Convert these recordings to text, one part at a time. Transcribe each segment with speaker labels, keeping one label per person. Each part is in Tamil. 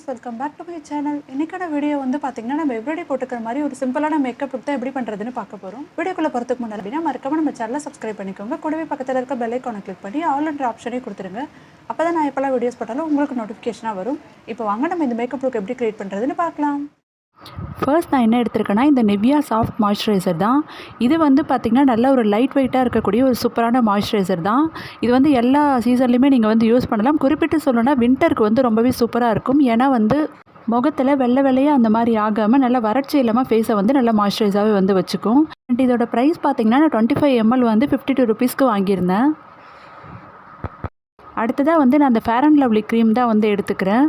Speaker 1: Welcome back to my channel. இன்னைக்கான வீடியோ வந்து பார்த்தீங்கன்னா நம்ம எவ்ரிடே போட்டுக்கிற மாதிரி ஒரு சிம்பிளான மேக்கப் லுக் தான் எப்படி பண்ணுறதுன்னு பார்க்க போகிறோம். வீடியோக்குள்ளே போகிறதுக்கு முன்னாடி அப்படின்னா மறக்காம நம்ம சேனலை சப்ஸ்கிரைப் பண்ணிக்கோங்க. கூடவே பக்கத்தில் இருக்க பெல் ஐக்கானை கிளிக் பண்ணி ஆல்ன்ற ஆப்ஷனே கொடுத்துருங்க. அப்போ தான் நான் எப்போல்லாம் வீடியோஸ் போட்டாலும் உங்களுக்கு நோட்டிஃபிகேஷனாக வரும். இப்போ வாங்க நம்ம இந்த மேக்கப் லுக் எப்படி கிரியேட் பண்ணுறதுன்னு பார்க்கலாம்.
Speaker 2: ஃபர்ஸ்ட் நான் என்ன எடுத்திருக்கேன்னா இந்த நிவ்யா சாஃப்ட் மாய்ஸ்சரைசர் தான். இது வந்து பார்த்திங்கன்னா நல்ல ஒரு லைட் வெயிட்டாக இருக்கக்கூடிய ஒரு சூப்பரான மாய்ஸ்சரைசர் தான். இது வந்து எல்லா சீசன்லையுமே நீங்கள் வந்து யூஸ் பண்ணலாம். குறிப்பிட்டு சொல்லணும்னா வின்டருக்கு வந்து ரொம்பவே சூப்பராக இருக்கும். ஏன்னா வந்து முகத்தில் வெள்ளை வெள்ளையாக அந்த மாதிரி ஆகாமல் நல்லா வறட்சி இல்லாமல் ஃபேஸை வந்து நல்லா மாய்ஸ்சரைஸாகவே வந்து வச்சுக்கும். அண்ட் இதோட ப்ரைஸ் பார்த்திங்கன்னா நான் 25 ml வந்து 52 rupeesக்கு வாங்கியிருந்தேன். அடுத்ததாக வந்து நான் அந்த ஃபேர் அண்ட் லவ்லி க்ரீம் தான் வந்து எடுத்துக்கிறேன்.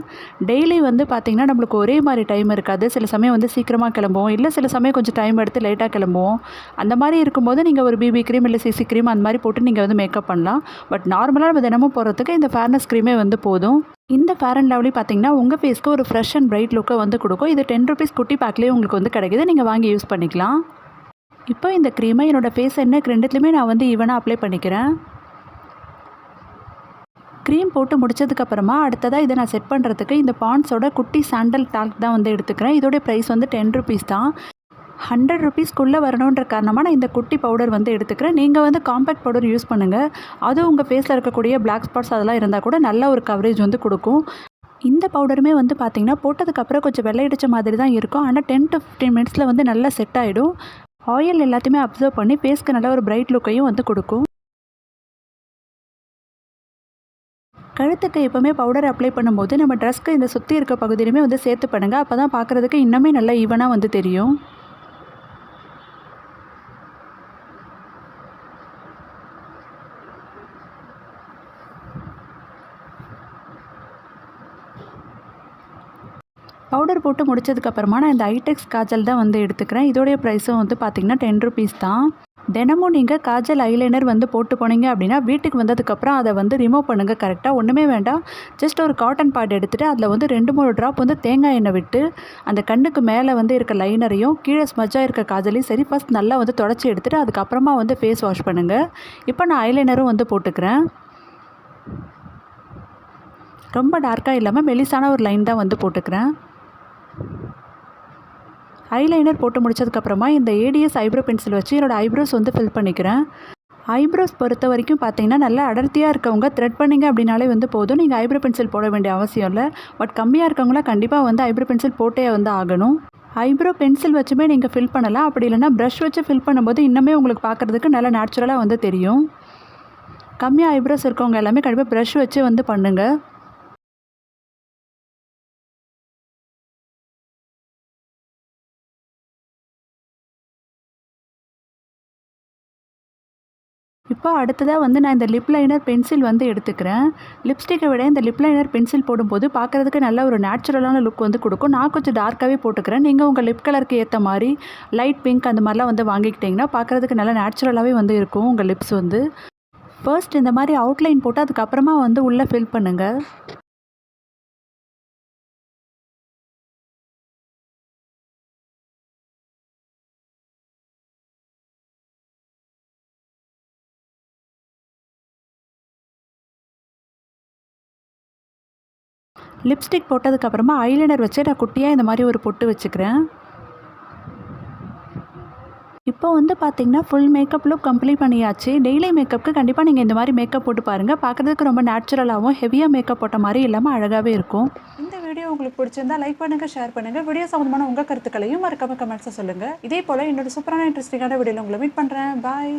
Speaker 2: டெய்லி வந்து பார்த்திங்கன்னா நம்மளுக்கு ஒரே மாதிரி டைம் இருக்காது. சில சமயம் வந்து சீக்கிரமாக கிளம்புவோம், இல்லை சில சமயம் கொஞ்சம் டைம் எடுத்து லேட்டாக கிளம்புவோம். அந்த மாதிரி இருக்கும்போது நீங்கள் ஒரு பிபி க்ரீம் இல்லை சிசி க்ரீம் அந்த மாதிரி போட்டு நீங்கள் வந்து மேக்கப் பண்ணலாம். பட் நார்மலாக நம்ம தினமும் போகிறதுக்கு இந்த ஃபேர்னஸ் க்ரீமே வந்து போதும். இந்த ஃபேர் அண்ட் லவ்லி பார்த்திங்கன்னா உங்கள் ஃபேஸ்க்கு ஒரு ஃப்ரெஷ் அண்ட் பிரைட் லுக்கை வந்து கொடுக்கும். இது 10 rupees குட்டி பேக்லேயே உங்களுக்கு வந்து கிடைக்குது. நீங்கள் வாங்கி யூஸ் பண்ணிக்கலாம். இப்போ இந்த க்ரீமை என்னோடய ஃபேஸ் என்ன ரெண்டுத்துலையுமே நான் வந்து ஈவனாக அப்ளை பண்ணிக்கிறேன். க்ரீம் போட்டு முடிச்சதுக்கப்புறமா அடுத்ததாக இதை நான் செட் பண்ணுறதுக்கு இந்த பாண்ட்ஸோட குட்டி சாண்டல் டால்க் தான் வந்து எடுத்துக்கிறேன். இதோடைய ப்ரைஸ் வந்து 10 rupees தான். 100 rupeesக்குள்ளே வரணுன்ற காரணமாக நான் இந்த குட்டி பவுடர் வந்து எடுத்துக்கிறேன். நீங்கள் வந்து காம்பேக்ட் பவுடர் யூஸ் பண்ணுங்கள். அதுவும் உங்கள் ஃபேஸில் இருக்கக்கூடிய பிளாக் ஸ்பாட்ஸ் அதெல்லாம் இருந்தால் கூட நல்ல ஒரு கவரேஜ் வந்து கொடுக்கும். இந்த பவுடருமே வந்து பார்த்திங்கன்னா போட்டதுக்கப்புறம் கொஞ்சம் வெள்ளையடிச்ச மாதிரி தான் இருக்கும். ஆனால் 10 to 15 minutes வந்து நல்லா செட் ஆகிடும். ஆயில் எல்லாத்தையுமே அப்சர்வ் பண்ணி ஃபேஸ்க்கு நல்ல ஒரு பிரைட் லுக்கையும் வந்து கொடுக்கும். கழுத்துக்கு எப்போவுமே பவுடர் அப்ளை பண்ணும்போது நம்ம ட்ரெஸ்க்கு இந்த சுற்றி இருக்க பகுதியிலுமே வந்து சேர்த்து பண்ணுங்கள். அப்போ தான் பார்க்குறதுக்கு இன்னுமே நல்லா ஈவனாக வந்து தெரியும். பவுடர் போட்டு முடிச்சதுக்கப்புறமா நான் இந்த ஐடெக்ஸ் காஜல் தான் வந்து எடுத்துக்கிறேன். இதோடைய ப்ரைஸும் வந்து பார்த்திங்கன்னா 10 rupees தான். தினமும் நீங்கள் காஜல் ஐலைனர் வந்து போட்டு போனீங்க அப்படின்னா வீட்டுக்கு வந்ததுக்கப்புறம் அதை வந்து ரிமூவ் பண்ணுங்கள். கரெக்டாக ஒன்றுமே வேண்டாம். ஜஸ்ட் ஒரு காட்டன் பேட் எடுத்துகிட்டு அதில் வந்து 2-3 ட்ராப் வந்து தேங்காய் எண்ணெய் விட்டு அந்த கண்ணுக்கு மேலே வந்து இருக்க லைனரையும் கீழே ஸ்மஜ்ஜாக இருக்க காஜலையும் சரி ஃபஸ்ட் நல்லா வந்து தொடச்சி எடுத்துகிட்டு அதுக்கப்புறமா வந்து ஃபேஸ் வாஷ் பண்ணுங்கள். இப்போ நான் ஐலைனரும் வந்து போட்டுக்கிறேன். ரொம்ப டார்க்காக இல்லாமல் மெலிசான ஒரு லைன் தான் வந்து போட்டுக்கிறேன். ஐலைனர் போட்டு முடிச்சதுக்கப்புறமா இந்த ஏடிஎஸ் ஐப்ரோ பென்சில் வச்சு என்னோடய ஐப்ரோஸ் வந்து ஃபில் பண்ணிக்கிறேன். ஐப்ரோஸ் பொறுத்த வரைக்கும் பார்த்திங்கன்னா நல்லா அடர்த்தியாக இருக்கவங்க த்ரெட் பண்ணிங்க அப்படின்னாலே வந்து போதும். நீங்கள் ஐப்ரோ பென்சில் போட வேண்டிய அவசியம் இல்லை. பட் கம்மியாக இருக்கவங்களாம் கண்டிப்பாக வந்து ஐப்ரோ பென்சில் போட்டே வந்து ஆகணும். ஐப்ரோ பென்சில் வச்சுமே நீங்கள் ஃபில் பண்ணலாம். அப்படி இல்லைனா ப்ரஷ் வச்சு ஃபில் பண்ணும்போது இன்னுமே உங்களுக்கு பார்க்குறதுக்கு நல்லா நேச்சுரலாக வந்து தெரியும். கம்மியாக ஐப்ரோஸ் இருக்கவங்க எல்லாமே கண்டிப்பாக ப்ரஷ் வச்சு வந்து பண்ணுங்கள். இப்போ அடுத்ததாக வந்து நான் இந்த லிப் லைனர் பென்சில் வந்து எடுத்துக்கிறேன். லிப்ஸ்டிக்கை விட இந்த லிப் லைனர் பென்சில் போடும்போது பார்க்குறதுக்கு நல்ல ஒரு நேச்சுரலான லுக் வந்து கொடுக்கும். நான் கொஞ்சம் டார்க்காகவே போட்டுக்கிறேன். நீங்கள் உங்கள் லிப் கலருக்கு ஏற்ற மாதிரி லைட் பிங்க் அந்த மாதிரிலாம் வந்து வாங்கிக்கிட்டிங்கன்னா பார்க்குறதுக்கு நல்லா நேச்சுரலாகவே வந்து இருக்கும் உங்கள் லிப்ஸ் வந்து. ஃபர்ஸ்ட் இந்த மாதிரி அவுட்லைன் போட்டு அதுக்கப்புறமா வந்து உள்ளே ஃபில் பண்ணுங்கள். லிப்ஸ்டிக் போட்டதுக்கப்புறமா ஐலைனர் வச்சு நான் குட்டியாக இந்த மாதிரி ஒரு பொட்டு வச்சுக்கிறேன். இப்போ வந்து பார்த்திங்கன்னா ஃபுல் மேக்கப் லுக் கம்ப்ளீட் பண்ணியாச்சு. டெய்லி மேக்கப்புக்கு கண்டிப்பாக நீங்கள் இந்த மாதிரி மேக்கப் போட்டு பாருங்கள். பார்க்குறதுக்கு ரொம்ப நேச்சுரலாகவும் ஹெவியாக மேக்கப் போட்ட மாதிரி இல்லாமல் அழகாகவே இருக்கும்.
Speaker 1: இந்த வீடியோ உங்களுக்கு பிடிச்சிருந்தா லைக் பண்ணுங்கள், ஷேர் பண்ணுங்கள். வீடியோ சம்மந்தமான உங்கள் கருத்துக்களையும் மறக்காம கமெண்ட்ஸை சொல்லுங்கள். இதே போல் என்னோட சூப்பரான இன்ட்ரெஸ்டிங்கான வீடியோவில் உங்களை மீட் பண்ணுறேன். பாய்.